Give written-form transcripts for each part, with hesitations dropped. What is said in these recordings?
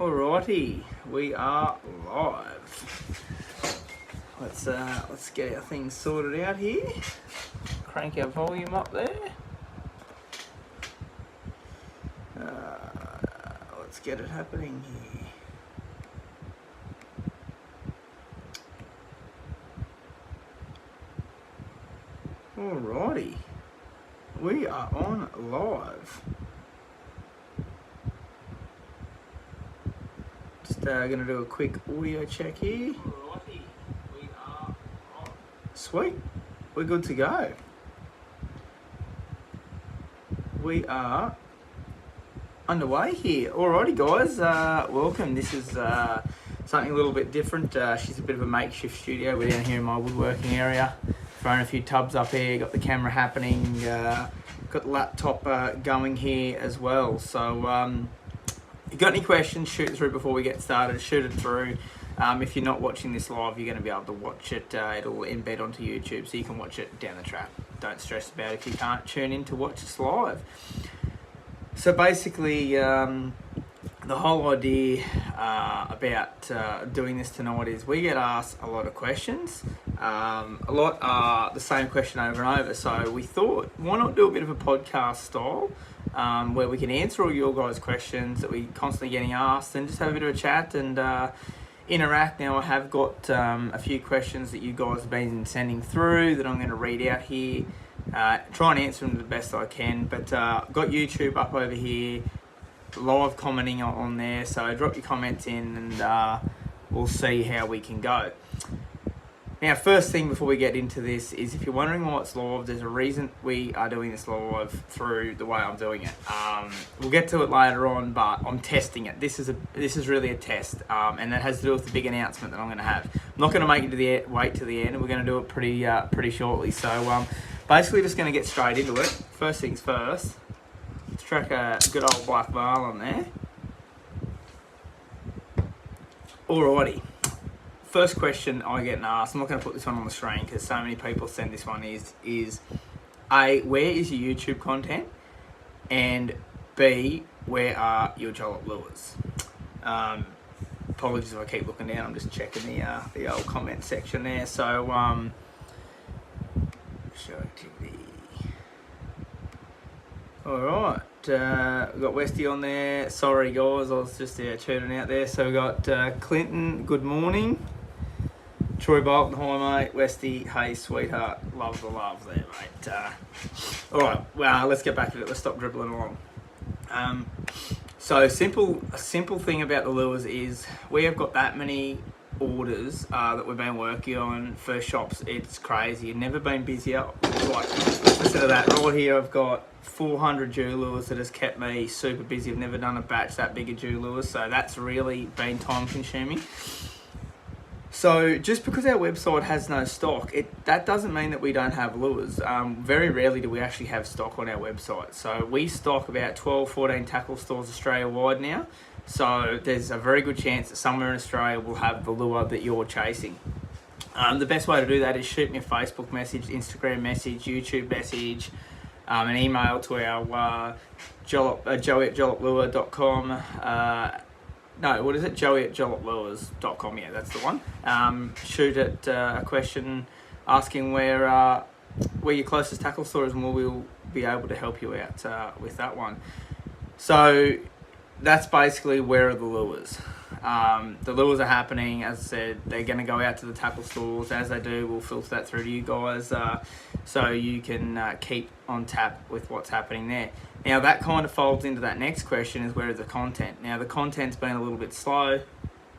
Alrighty, we are live. Let's get our things sorted out here. Crank our volume up there. Let's get it happening here. Alrighty, we are on live. Just going to do a quick audio check here. Alrighty, we are on. Sweet, we're good to go. We are underway here. Alrighty guys, welcome. This is something a little bit different. She's a bit of a makeshift studio. We're down here in my woodworking area. Throwing a few tubs up here, got the camera happening, got the laptop going here as well. So if you got any questions, shoot it through before we get started, shoot it through. If you're not watching this live, you're going to be able to watch it. It'll embed onto YouTube so you can watch it down the track. Don't stress about it if you can't tune in to watch this live. So basically, the whole idea about doing this tonight is we get asked a lot of questions. A lot are the same question over and over. So we thought, why not do a bit of a podcast style where we can answer all your guys' questions that we constantly getting asked and just have a bit of a chat and interact. Now I have got a few questions that you guys have been sending through that I'm going to read out here. Try and answer them the best I can. But got YouTube up over here, live commenting on there, so drop your comments in and we'll see how we can go. Now, first thing before we get into this is if you're wondering why it's live, there's a reason we are doing this live through the way I'm doing it. We'll get to it later on, but I'm testing it. This is really a test, and that has to do with the big announcement that I'm going to have. I'm not going to make it to the wait to the end, and we're going to do it pretty shortly. So basically, just going to get straight into it. First things first. Let's track a good old black bar on there. Alrighty. First question I get asked, I'm not going to put this one on the screen because so many people send this one, is A, where is your YouTube content? And B, where are your Jollip lures? Apologies if I keep looking down, I'm just checking the old comment section there. So, show activity. Alright, we've got Westy on there. Sorry guys, I was just tuning out there. So we've got Clinton, good morning. Troy Bolton, hi mate. Westy, hey sweetheart. Love the love there, mate. Alright, well, let's get back to it. Let's stop dribbling along. So a simple thing about the lures is we have got that many orders that we've been working on for shops. It's crazy. Never been busier. Like, listen to that. Right here I've got 400 Jew lures that has kept me super busy. I've never done a batch that big of Jew lures, so that's really been time consuming. So just because our website has no stock, that doesn't mean that we don't have lures. Very rarely do we actually have stock on our website. So we stock about 12, 14 tackle stores Australia-wide now. So there's a very good chance that somewhere in Australia will have the lure that you're chasing. The best way to do that is shoot me a Facebook message, Instagram message, YouTube message, an email to our joey@jolliplure.com. No, what is it? joey@jolliplures.com. Yeah, that's the one. Shoot at a question asking where your closest tackle store is, and we'll be able to help you out with that one. So that's basically where are the lures. The lures are happening, as I said, they're going to go out to the tackle stores. As they do, we'll filter that through to you guys so you can keep on tap with what's happening there. Now that kind of folds into that next question, is where is the content? Now the content's been a little bit slow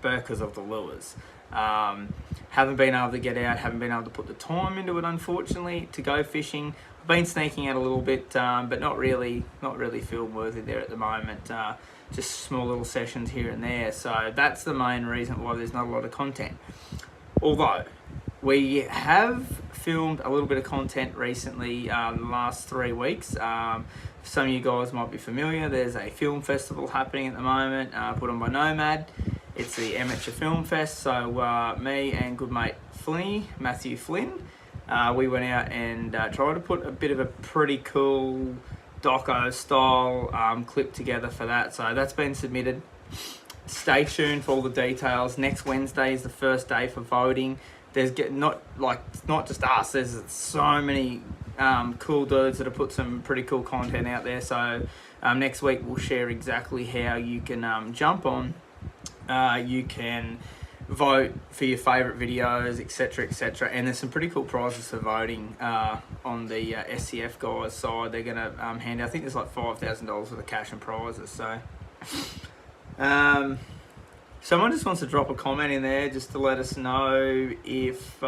because of the lures. Haven't been able to get out, haven't been able to put the time into it, unfortunately, to go fishing. I've been sneaking out a little bit, but not really film worthy there at the moment. Just small little sessions here and there. So that's the main reason why there's not a lot of content. Although we have filmed a little bit of content recently the last 3 weeks. Some of you guys might be familiar. There's a film festival happening at the moment, put on by Nomad. It's the Amateur Film Fest. So me and good mate Matthew Flynn, we went out and tried to put a bit of a pretty cool doco style clip together for that. So that's been submitted. stay tuned for all the details. Next Wednesday is the first day for voting. There's not just us. There's so many cool dudes that have put some pretty cool content out there. So next week we'll share exactly how you can jump on. You can vote for your favourite videos, etc, etc, and there's some pretty cool prizes for voting on the SCF guys side. They're going to hand out, I think there's like $5,000 worth of cash and prizes. So someone just wants to drop a comment in there just to let us know if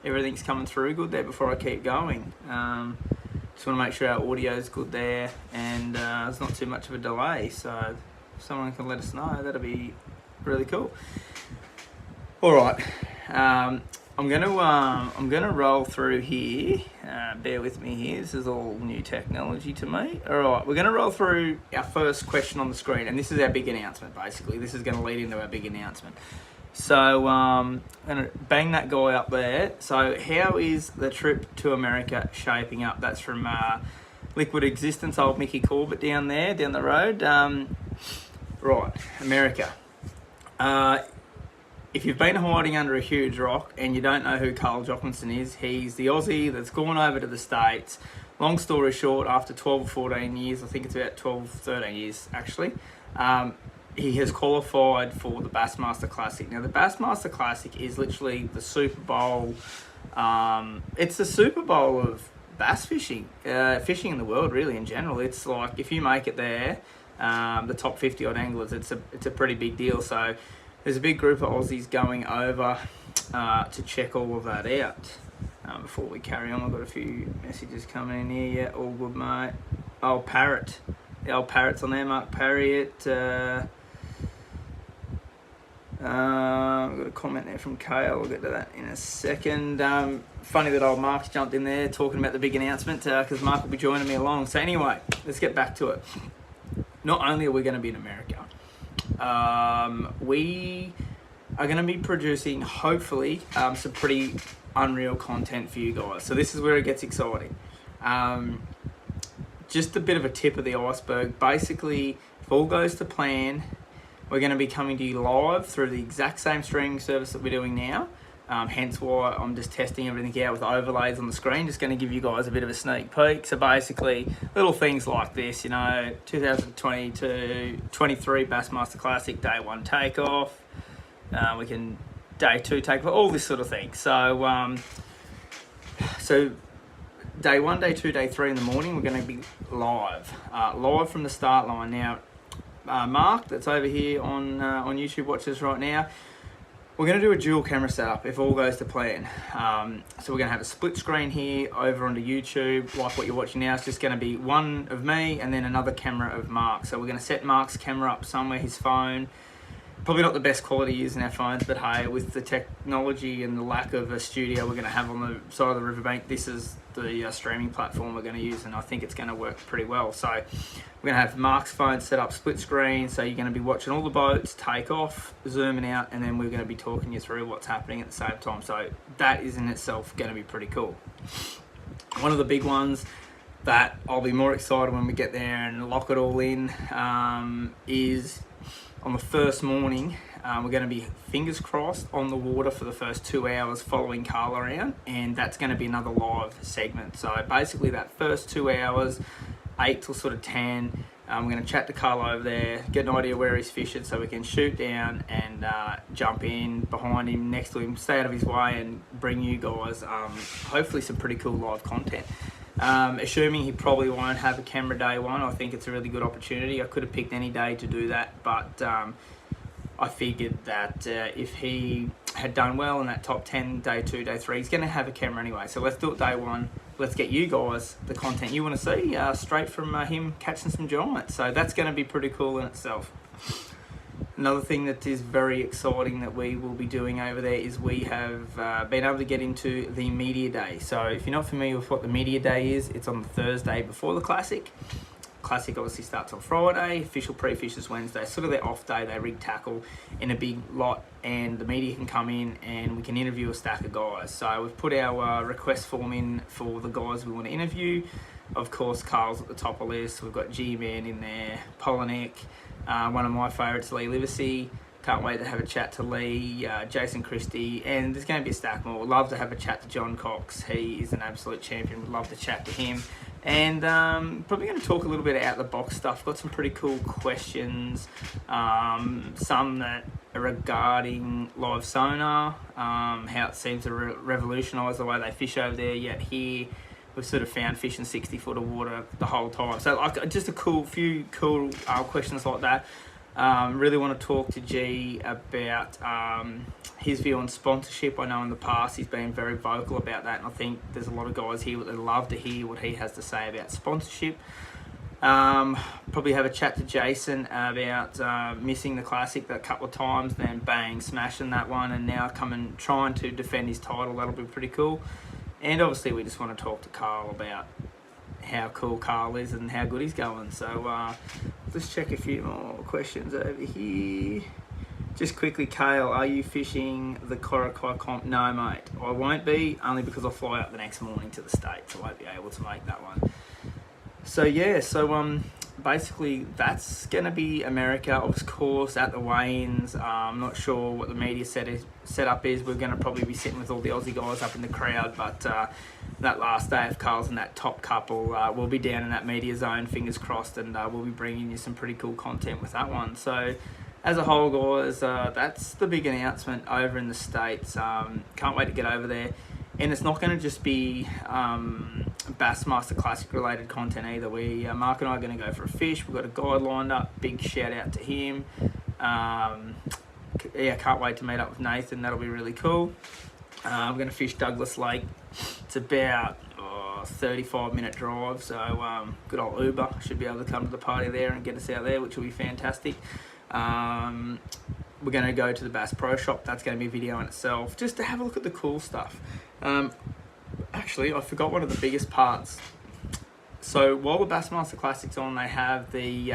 everything's coming through good there before I keep going. Just want to make sure our audio is good there and there's not too much of a delay. So if someone can let us know, that'll be really cool. All right, I'm gonna roll through here. Bear with me here. This is all new technology to me. All right, we're gonna roll through our first question on the screen, and this is our big announcement. Basically, this is gonna lead into our big announcement. So I'm gonna bang that guy up there. So how is the trip to America shaping up? That's from Liquid Existence, old Mickey Corbett down there, down the road. Right, America. If you've been hiding under a huge rock and you don't know who Carl Jocklinson is, he's the Aussie that's gone over to the States. Long story short, after 12 or 14 years, I think it's about 12, 13 years actually, he has qualified for the Bassmaster Classic. Now the Bassmaster Classic is literally the Super Bowl, it's the Super Bowl of bass fishing, fishing in the world really in general. It's like, if you make it there, the top 50 odd anglers, it's a pretty big deal. So there's a big group of Aussies going over to check all of that out. Before we carry on, I've got a few messages coming in here. Yeah, all good, mate. Oh, Parrot. The old Parrot's on there, Mark Parriott. I've got a comment there from Kale. We'll get to that in a second. Funny that old Mark's jumped in there talking about the big announcement because Mark will be joining me along. So anyway, let's get back to it. Not only are we going to be in America, we are going to be producing, hopefully, some pretty unreal content for you guys. So this is where it gets exciting. Just a bit of a tip of the iceberg. Basically, if all goes to plan, we're going to be coming to you live through the exact same streaming service that we're doing now. Hence why I'm just testing everything out with overlays on the screen, just going to give you guys a bit of a sneak peek. So basically, little things like this, 2022-23 Bassmaster Classic, day 1 takeoff. We can day 2 takeoff, all this sort of thing. So, so day 1, day 2, day 3 in the morning, we're going to be live, live from the start line. Now, Mark, that's over here on YouTube, watches right now. We're going to do a dual camera setup if all goes to plan. So we're going to have a split screen here over onto YouTube, like what you're watching now. It's just going to be one of me and then another camera of Mark. So we're going to set Mark's camera up somewhere, his phone. Probably not the best quality using our phones, but hey, with the technology and the lack of a studio we're going to have on the side of the riverbank, this is the streaming platform we're going to use, and I think it's going to work pretty well. So we're going to have Mark's phone set up split screen, so you're going to be watching all the boats take off, zooming out, and then we're going to be talking you through what's happening at the same time. So that is in itself going to be pretty cool. One of the big ones that I'll be more excited when we get there and lock it all in is on the first morning. We're going to be, fingers crossed, on the water for the first 2 hours following Carl around, and that's going to be another live segment. So basically that first 2 hours, 8 till sort of 10, we're going to chat to Carl over there, get an idea where he's fishing so we can shoot down and jump in behind him, next to him, stay out of his way, and bring you guys hopefully some pretty cool live content. Assuming he probably won't have a camera day 1, I think it's a really good opportunity. I could have picked any day to do that, but I figured that if he had done well in that top 10, day 2, day 3, he's going to have a camera anyway. So let's do it day 1. Let's get you guys the content you want to see straight from him catching some giants. So that's going to be pretty cool in itself. Another thing that is very exciting that we will be doing over there is we have been able to get into the media day. So if you're not familiar with what the media day is, it's on the Thursday before the Classic. Classic obviously starts on Friday, official pre-fish is Wednesday, sort of their off day. They rig tackle in a big lot and the media can come in and we can interview a stack of guys. So we've put our request form in for the guys we want to interview. Of course, Carl's at the top of the list. We've got G-Man in there, Polinick, One of my favourites, Lee Livesey. Can't wait to have a chat to Lee, Jason Christie, and there's going to be a stack more. Would love to have a chat to John Cox. He is an absolute champion. Would love to chat to him. And probably going to talk a little bit out the box stuff. Got some pretty cool questions. Some that are regarding live sonar, how it seems to revolutionise the way they fish over there. Yet here, we've sort of found fish in 60 foot of water the whole time. So like just a few cool questions like that. Really want to talk to G about his view on sponsorship. I know in the past he's been very vocal about that, and I think there's a lot of guys here that would love to hear what he has to say about sponsorship. Probably have a chat to Jason about missing the Classic that couple of times, then bang, smashing that one, and now trying to defend his title. That'll be pretty cool. And obviously we just want to talk to Carl about how cool Carl is and how good he's going. So let's check a few more questions over here. Just quickly, Kale, are you fishing the Korakai comp? No, mate, I won't be, only because I fly up the next morning to the States. I won't be able to make that one. So yeah, basically that's going to be America, of course, at the weigh-ins. I'm not sure what the media setup is. We're going to probably be sitting with all the Aussie guys up in the crowd, but that last day of Carl's and that top couple, we'll be down in that media zone, fingers crossed, and we'll be bringing you some pretty cool content with that one. So as a whole, guys, that's the big announcement over in the States. Can't wait to get over there. And it's not going to just be Bassmaster Classic related content either. Mark and I are going to go for a fish. We've got a guide lined up. Big shout out to him. Yeah, can't wait to meet up with Nathan. That'll be really cool. I'm going to fish Douglas Lake. It's about 35-minute drive, so good old Uber should be able to come to the party there and get us out there, which will be fantastic. We're going to go to the Bass Pro Shop. That's going to be a video in itself, just to have a look at the cool stuff. Actually, I forgot one of the biggest parts. So while the Bassmaster Classic's on, they have the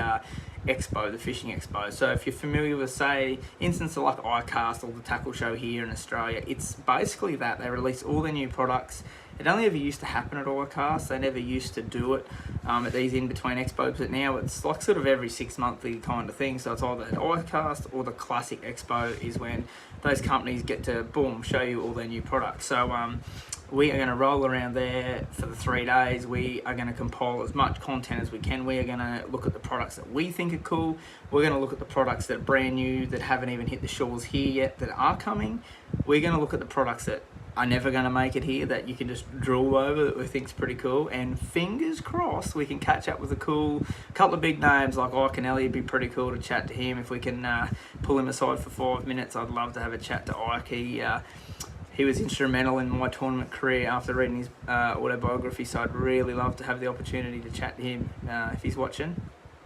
expo, the fishing expo. So if you're familiar with, say, instances like iCast or the tackle show here in Australia, it's basically that. They release all their new products. It only ever used to happen at iCast. They never used to do it at these in-between expos, but now it's like sort of every 6 monthly kind of thing. So it's either at iCast or the Classic Expo is when those companies get to, boom, show you all their new products. So we are going to roll around there for the 3 days. We are going to compile as much content as we can. We are going to look at the products that we think are cool. We're going to look at the products that are brand new, that haven't even hit the shores here yet, that are coming. We're going to look at the products that are never going to make it here, that you can just drool over, that we think is pretty cool. And fingers crossed we can catch up with a cool couple of big names like Ike and Ellie. It'd be pretty cool to chat to him. If we can pull him aside for 5 minutes, I'd love to have a chat to Ike. He was instrumental in my tournament career after reading his autobiography, so I'd really love to have the opportunity to chat to him. If he's watching,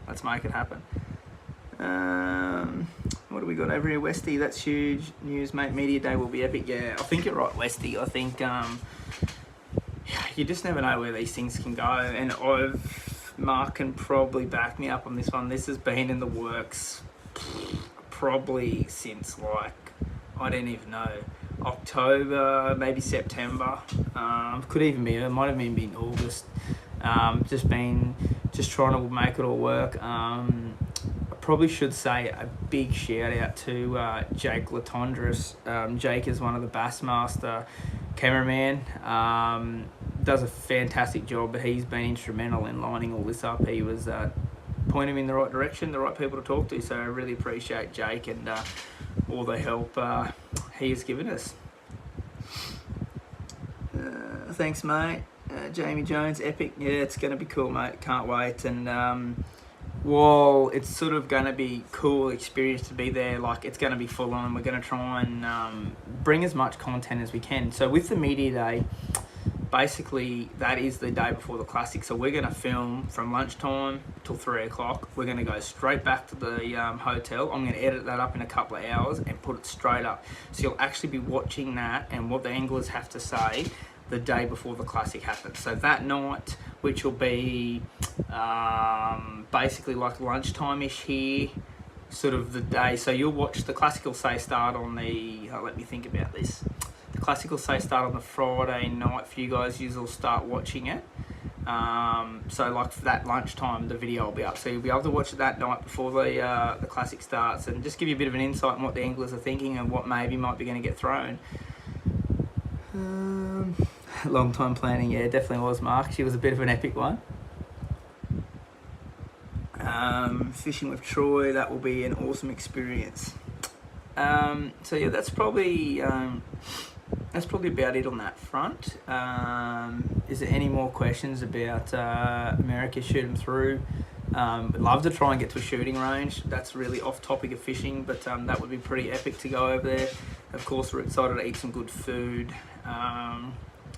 let's make it happen. What do we got over here? Westy, that's huge news, mate. Media Day will be epic. Yeah, I think you're right, Westy. I think you just never know where these things can go. And Mark can probably back me up on this one. This has been in the works probably since, like, I don't even know, October, maybe September. Could even be, it might have even been August. Just trying to make it all work. I probably should say a big shout out to Jake Latondras. Jake is one of the Bassmaster cameraman. Does a fantastic job, but he's been instrumental in lining all this up. He was pointing him in the right direction, the right people to talk to. So I really appreciate Jake and all the help he has given us. Thanks, mate. Jamie Jones, epic. Yeah, it's going to be cool, mate. Can't wait. And while it's sort of going to be cool experience to be there, like, it's going to be full on. We're going to try and bring as much content as we can. So with the media day, basically that is the day before the Classic. So we're going to film from lunchtime till 3 o'clock. We're going to go straight back to the hotel. I'm going to edit that up in a couple of hours and put it straight up. So you'll actually be watching that and what the anglers have to say the day before the Classic happens. So that night, which will be basically like lunchtime-ish here, sort of the day. So you'll watch the Classic will say start on the, let me think about this. The Classic will say start on the Friday night for you guys. You'll start watching it. So like for that lunchtime, the video will be up. So you'll be able to watch it that night before the classic starts, and just give you a bit of an insight on what the anglers are thinking and what maybe might be going to get thrown. Long time planning, yeah, definitely was, Mark. She was a bit of an epic one. Fishing with Troy, that will be an awesome experience. So yeah, that's probably about it on that front. Is there any more questions about America? Shoot them through. I'd love to try and get to a shooting range. That's really off topic of fishing, but that would be pretty epic to go over there. Of course, we're excited to eat some good food.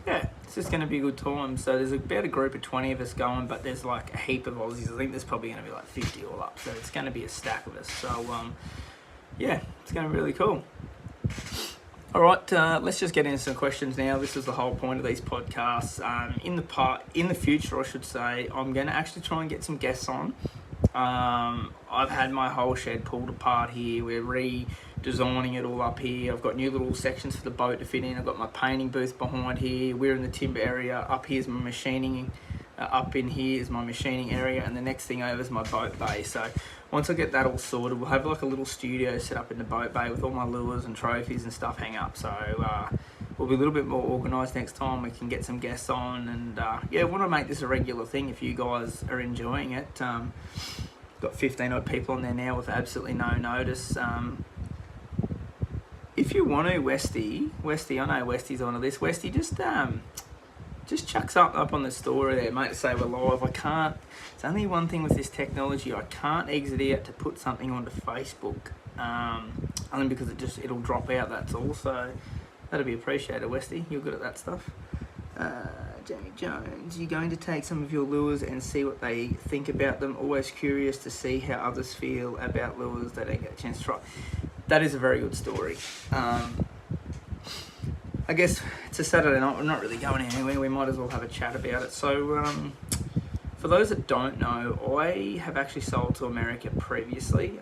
Yeah, it's just going to be a good time. So there's about a group of 20 of us going, but there's like a heap of Aussies. I think there's probably going to be like 50 all up. So it's going to be a stack of us. So yeah, it's going to be really cool. All right, let's just get into some questions now. This is the whole point of these podcasts. In the future, I should say, I'm going to actually try and get some guests on. I've had my whole shed pulled apart here. We're redesigning it all up here. I've got new little sections for the boat to fit in. I've got my painting booth behind here. We're in the timber area. Up here's my machining. Up in here is my machining area, and the next thing over is my boat bay. So once I get that all sorted, we'll have like a little studio set up in the boat bay with all my lures and trophies and stuff hang up. So we'll be a little bit more organised next time. We can get some guests on, and yeah, I want to make this a regular thing if you guys are enjoying it. Got 15 odd people on there now with absolutely no notice. If you want to, Westy, I know Westy's on this. Westy, just chuck something up on the story there, mate, to say we're live. I can't, it's only one thing with this technology, I can't exit out to put something onto Facebook, only because it'll drop out, that's all. So that'd be appreciated, Westy. You're good at that stuff. Jamie Jones, you're going to take some of your lures and see what they think about them. Always curious to see how others feel about lures they don't get a chance to try. That is a very good story. I guess it's a Saturday night, we're not really going anywhere, we might as well have a chat about it. So for those that don't know, I have actually sold to America previously.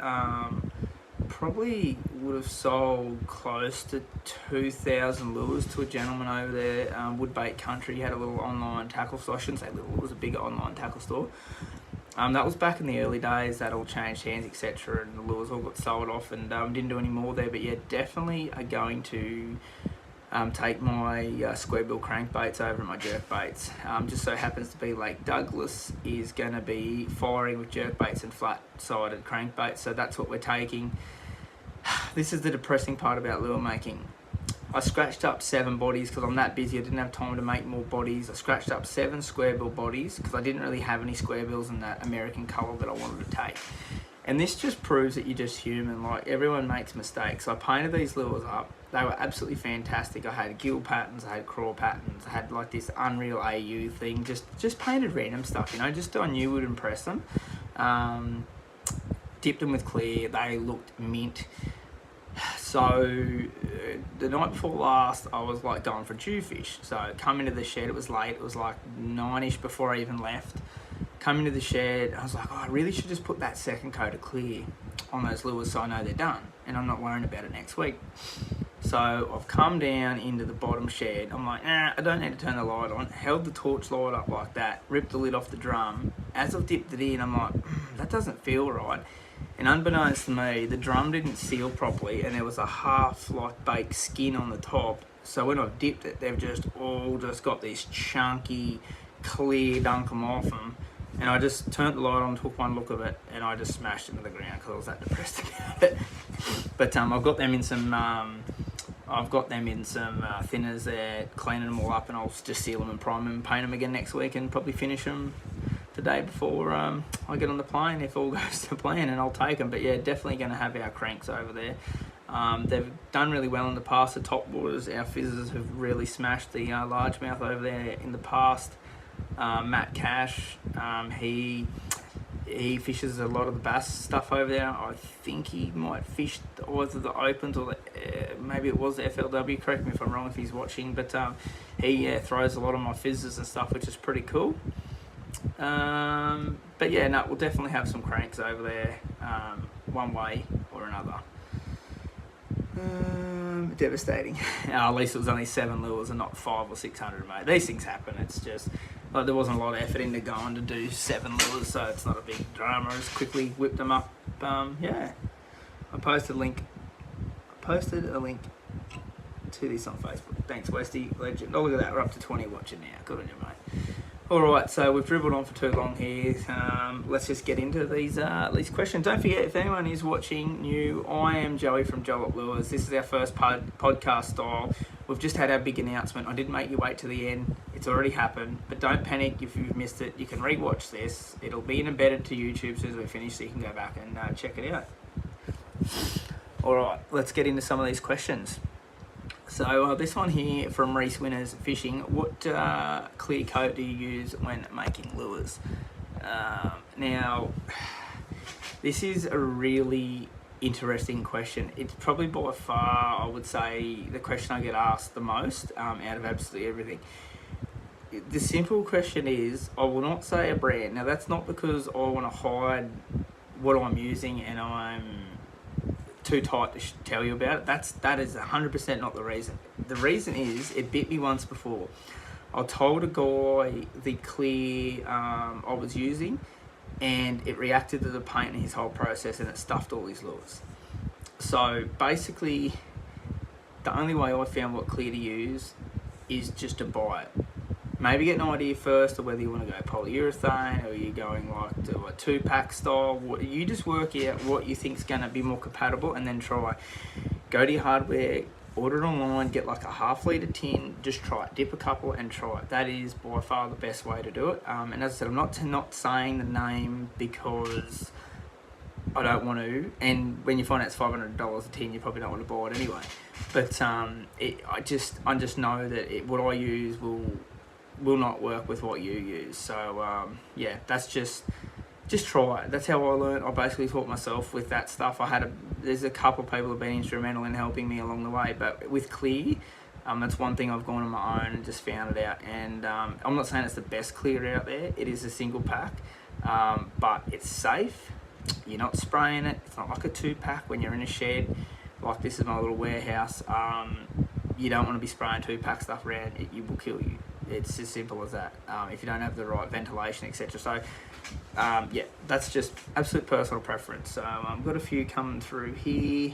Probably would have sold close to 2,000 lures to a gentleman over there, Woodbait Country. He had a little online tackle store. I shouldn't say little, it was a bigger online tackle store. That was back in the early days. That all changed hands, etc., and the lures all got sold off, and didn't do any more there. But yeah, definitely are going to take my square bill crankbaits over my jerk baits. Just so happens to be Lake Douglas is going to be firing with jerk baits and flat-sided crankbaits, so that's what we're taking. This is the depressing part about lure making. I scratched up 7 bodies because I'm that busy. I didn't have time to make more bodies. I scratched up 7 square bill bodies because I didn't really have any square bills in that American colour that I wanted to take. And this just proves that you're just human. Like, everyone makes mistakes. I painted these lures up. They were absolutely fantastic. I had gill patterns, I had crawl patterns, I had like this Unreal AU thing. Just painted random stuff, you know, just I knew would impress them. Dipped them with clear. They looked mint. So the night before last, I was like going for jewfish. So come into the shed, it was late. It was like 9ish before I even left. Come into the shed, I was like, oh, I really should just put that second coat of clear on those lures so I know they're done and I'm not worrying about it next week. So I've come down into the bottom shed. I'm like, I don't need to turn the light on. Held the torch light up like that, ripped the lid off the drum. As I've dipped it in, I'm like, that doesn't feel right. And unbeknownst to me, the drum didn't seal properly and there was a half like baked skin on the top. So when I've dipped it, they've just all got this chunky, clear dunk 'em off them. And I just turned the light on, took one look of it, and I just smashed it into the ground because I was that depressed about it. But I've got them in some thinners there, cleaning them all up, and I'll just seal them and prime them and paint them again next week, and probably finish them the day before I get on the plane if all goes to plan, and I'll take them. But yeah, definitely going to have our cranks over there. They've done really well in the past. The top waters, our fizzers have really smashed the largemouth over there in the past. Matt Cash, he fishes a lot of the bass stuff over there. I think he might fish either the Opens or maybe it was the FLW. Correct me if I'm wrong if he's watching. But he throws a lot of my fizzers and stuff, which is pretty cool. But yeah, no, we'll definitely have some cranks over there, one way or another. Devastating. At least it was only 7 lures and not 500 or 600, mate. These things happen. It's just Like, there wasn't a lot of effort into going to do 7 lures, so it's not a big drama. I just quickly whipped them up. Yeah, I posted a link to this on Facebook. Thanks, Westy, legend. Oh, look at that, we're up to 20 watching now. Good on you, mate. Alright, so we've dribbled on for too long here. Let's just get into these questions. Don't forget, if anyone is watching new, I am Joey from Jollip Lures. This is our first podcast style. We've just had our big announcement. I didn't make you wait to the end. It's already happened. But don't panic if you've missed it. You can re-watch this. It'll be embedded to YouTube as soon as we finish, so you can go back and check it out. Alright, let's get into some of these questions. So this one here from Reese Winners Fishing. What clear coat do you use when making lures? Now, this is a really interesting question. It's probably by far, I would say, the question I get asked the most out of absolutely everything. The simple question is, I will not say a brand. Now, that's not because I want to hide what I'm using and I'm too tight to tell you about it. That is 100% not the reason. The reason is, it bit me once before. I told a guy the clear I was using, and it reacted to the paint in his whole process, and it stuffed all his lures. So basically, the only way I found what clear to use is just to buy it. Maybe get an idea first of whether you want to go polyurethane or you're going like to a 2-pack style. You just work out what you think is going to be more compatible, and then try. Go to your hardware, order it online, get like a half-litre tin, just try it. Dip a couple and try it. That is by far the best way to do it. And as I said, I'm not saying the name because I don't want to. And when you find out it's $500 a tin, you probably don't want to buy it anyway. But I just know that what I use will not work with what you use. So yeah, that's just try it. That's how I learned. I basically taught myself with that stuff. There's a couple of people who've been instrumental in helping me along the way, but with clear, that's one thing I've gone on my own and just found it out. And I'm not saying it's the best clear out there. It is a single pack, but it's safe. You're not spraying it. It's not like a 2-pack when you're in a shed. Like, this is my little warehouse. You don't want to be spraying 2-pack stuff around. It will kill you. It's as simple as that, if you don't have the right ventilation, etc. So yeah, that's just absolute personal preference. So I've got a few coming through here.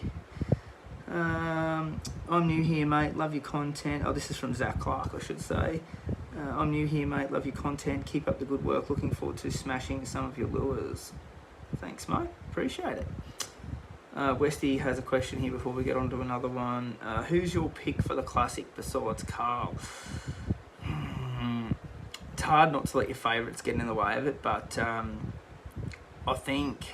I'm new here, mate, love your content. Oh, this is from Zach Clark, I should say. I'm new here, mate, love your content, keep up the good work, looking forward to smashing some of your lures. Thanks, mate, appreciate it. Westy has a question here before we get on to another one. Who's your pick for the Classic besides Carl? It's hard not to let your favourites get in the way of it, but I think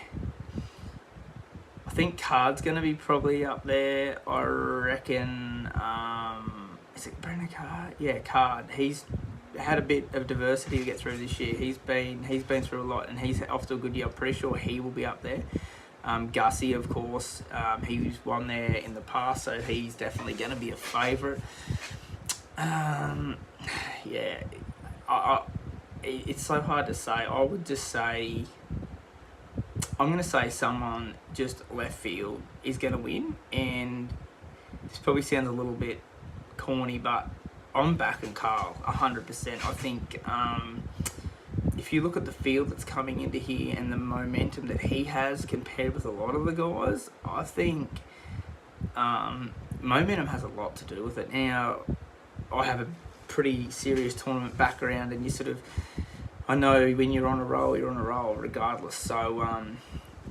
Card's going to be probably up there. I reckon, is it Brenner Card? Yeah, Card. He's had a bit of diversity to get through this year. He's been through a lot, and he's off to a good year. I'm pretty sure he will be up there. Gussie, of course, he's won there in the past, so he's definitely going to be a favourite. Yeah, it's so hard to say. I would just say, I'm going to say someone just left field is going to win, and this probably sounds a little bit corny, but I'm backing Carl 100%. I think if you look at the field that's coming into here and the momentum that he has compared with a lot of the guys, I think momentum has a lot to do with it. Now, I have a pretty serious tournament background, and you sort of, I know when you're on a roll regardless. So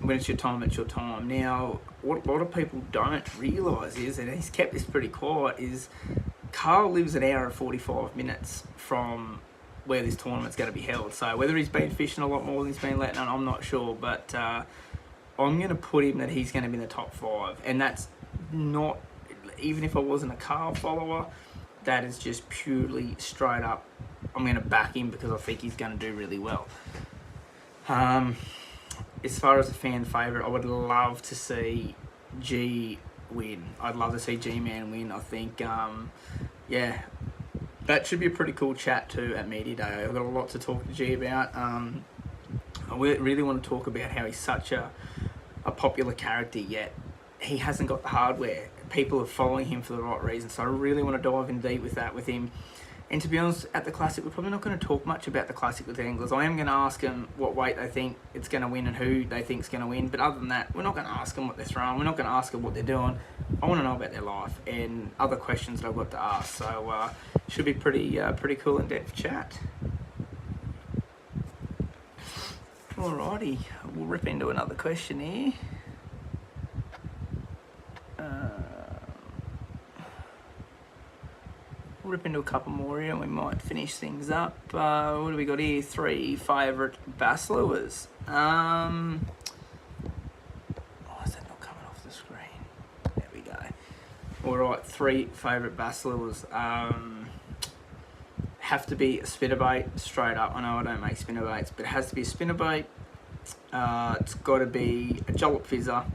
when it's your time, it's your time. Now, what a lot of people don't realise is, and he's kept this pretty quiet, is Carl lives an hour and 45 minutes from where this tournament's going to be held. So whether he's been fishing a lot more than he's been letting on, I'm not sure, but I'm going to put him that he's going to be in the top 5, and that's not, even if I wasn't a Carl follower, that is just purely straight up, I'm going to back him because I think he's going to do really well. As far as a fan favourite, I would love to see G win. I'd love to see G-Man win. I think, yeah, that should be a pretty cool chat too at Media Day. I've got a lot to talk to G about. I really want to talk about how he's such a popular character, yet he hasn't got the hardware. People are following him for the right reasons, so I really want to dive in deep with that with him. And to be honest, at the Classic, we're probably not going to talk much about the Classic with the anglers. I am going to ask them what weight they think it's going to win and who they think is going to win. But other than that, we're not going to ask them what they're throwing. We're not going to ask them what they're doing. I want to know about their life and other questions that I've got to ask. So should be pretty cool in-depth chat. Alrighty, we'll rip into another question here. Rip into a couple more here and we might finish things up. What do we got here? 3 favourite bass lures. Why is that not coming off the screen? There we go. Alright, 3 favourite bass lures. Have to be a spinnerbait, straight up. I know I don't make spinnerbaits, but it has to be a spinnerbait. It's got to be a Jollip fizzer.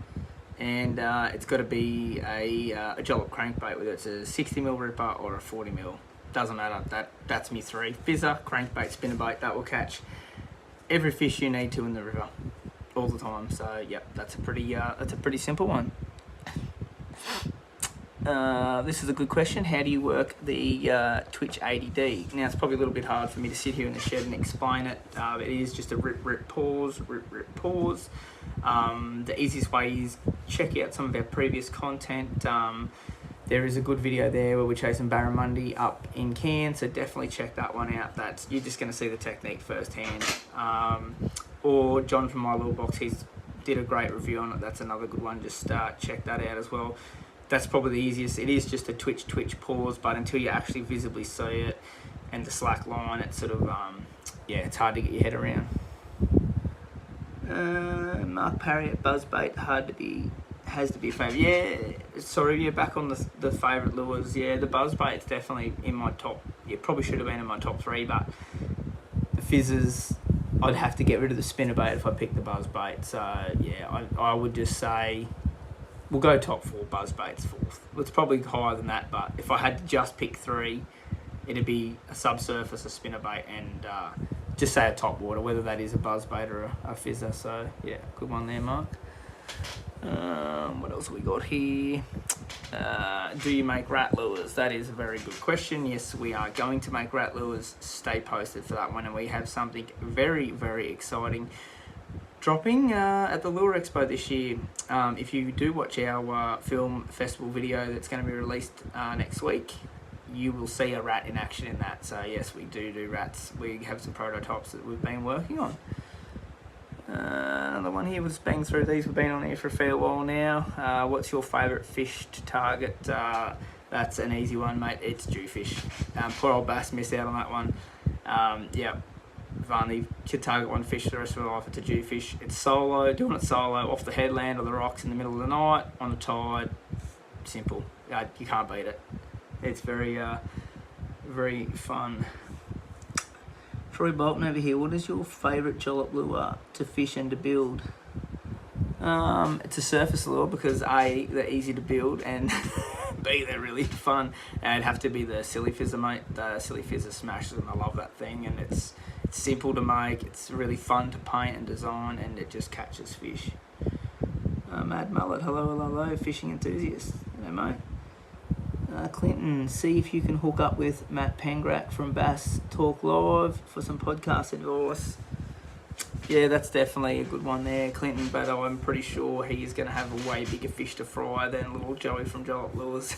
And it's got to be a Jollip crankbait, whether it's a 60mm ripper or a 40mm. Doesn't matter. That's me 3. Fizzer, crankbait, spinnerbait. That will catch every fish you need to in the river, all the time. So yep, that's a pretty simple one. This is a good question. How do you work the Twitch 80D? Now it's probably a little bit hard for me to sit here in the shed and explain it. It is just a rip, pause, rip, pause. The easiest way is check out some of our previous content. There is a good video there where we're chasing barramundi up in Cairns, so definitely check that one out. You're just going to see the technique firsthand. Or John from My Little Box, he's did a great review on it. That's another good one. Just check that out as well. That's probably the easiest. It is just a twitch pause, but until you actually visibly see it and the slack line, it's sort of it's hard to get your head around. Mark Parry at Buzzbait, has to be a favourite. Yeah, sorry, back on the favourite lures. Yeah, the Buzzbait's definitely in my top. Yeah, probably should have been in my top 3, but the fizzers, I'd have to get rid of the spinnerbait if I picked the Buzzbait. So yeah, I would just say we'll go top 4, Buzzbait's 4th. It's probably higher than that, but if I had to just pick 3, it'd be a subsurface, a spinnerbait, and just say a top water, whether that is a buzzbait or a fizzer. So yeah, good one there, Mark. What else we got here? Do you make rat lures? That is a very good question. Yes, we are going to make rat lures. Stay posted for that one, and we have something very, very exciting dropping at the Lure Expo this year. If you do watch our film festival video that's going to be released next week, you will see a rat in action in that. So yes, we do rats. We have some prototypes that we've been working on. Another one here, we'll just bang through these. We've been on here for a fair while now. What's your favourite fish to target? That's an easy one, mate. It's jewfish. Poor old Bass missed out on that one. Yeah, Varney could target one fish for the rest of her life. It's a jewfish. It's solo, doing it solo, off the headland or the rocks in the middle of the night, on the tide. Simple. You can't beat it. It's very, very fun. Troy Bolton over here. What is your favourite Jollip lure to fish and to build? It's a surface lure because A, they're easy to build, and B, they're really fun. And it'd have to be the Silly Fizzer, mate. The Silly Fizzer smashes them. I love that thing, and it's simple to make. It's really fun to paint and design, and it just catches fish. Mad Mullet, hello, fishing enthusiast. Hello, mate. Clinton, see if you can hook up with Matt Pengrak from Bass Talk Live for some podcast advice. Yeah, that's definitely a good one there, Clinton, but I'm pretty sure he's going to have a way bigger fish to fry than little Joey from Jollip Lures.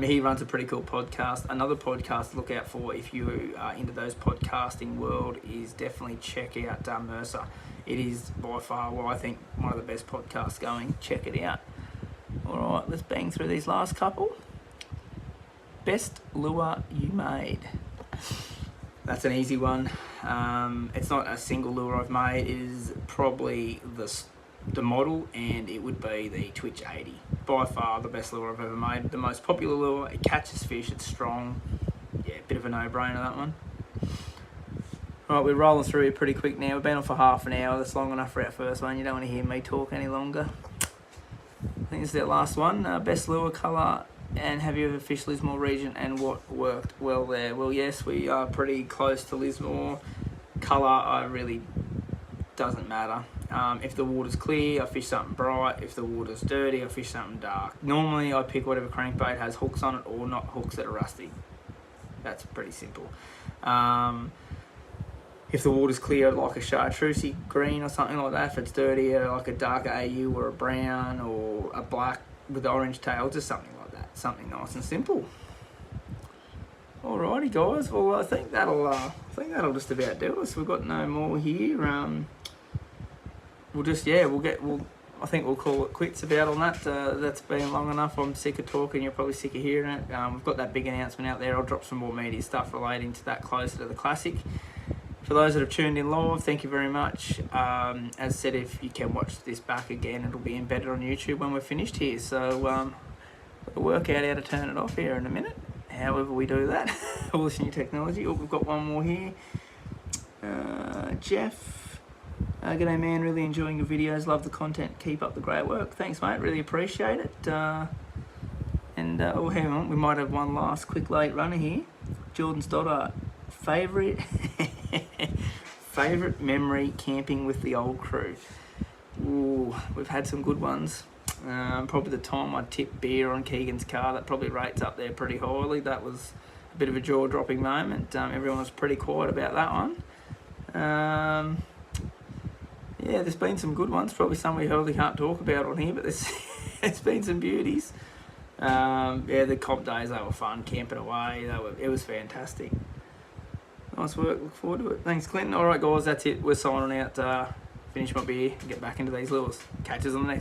He runs a pretty cool podcast. Another podcast to look out for if you are into those podcasting world is definitely check out Mercer. It is by far, well, I think, one of the best podcasts going. Check it out. Alright, let's bang through these last couple. Best lure you made. That's an easy one. It's not a single lure I've made. It is probably the model, and it would be the Twitch 80. By far the best lure I've ever made. The most popular lure. It catches fish. It's strong. Yeah, bit of a no-brainer, that one. Right, we're rolling through here pretty quick now. We've been on for half an hour. That's long enough for our first one. You don't want to hear me talk any longer. I think this is our last one. Best lure colour, and have you ever fished Lismore region and what worked well there? Well, yes, we are pretty close to Lismore. Colour really doesn't matter. If the water's clear, I fish something bright. If the water's dirty, I fish something dark. Normally, I pick whatever crankbait has hooks on it or not hooks that are rusty. That's pretty simple. If the water's clear, like a chartreuse green or something like that, if it's dirtier, like a darker AU or a brown or a black with orange tails or something like that. Something nice and simple. Alrighty, guys. Well, I think that'll just about do us. We've got no more here. I think we'll call it quits about on that. That's been long enough. I'm sick of talking. You're probably sick of hearing it. We've got that big announcement out there. I'll drop some more media stuff relating to that closer to the Classic. For those that have tuned in live, thank you very much. As I said, if you can watch this back again, it'll be embedded on YouTube when we're finished here. So we'll work out how to turn it off here in a minute. However we do that. All this new technology. Oh, we've got one more here. Jeff. G'day, man. Really enjoying your videos. Love the content. Keep up the great work. Thanks, mate. Really appreciate it. Oh, hang on. We might have one last quick late runner here. Jordan Stoddart. Favourite memory camping with the old crew. Ooh, we've had some good ones. Probably the time I tipped beer on Keegan's car, that probably rates up there pretty highly. That was a bit of a jaw-dropping moment. Everyone was pretty quiet about that one. Yeah, there's been some good ones. Probably some we hardly can't talk about on here, but there's been some beauties. Yeah, the comp days, they were fun, camping away. It was fantastic. Nice work, look forward to it. Thanks, Clinton. All right, guys, that's it. We're signing out. Finish my beer and get back into these lures. Catch us on the next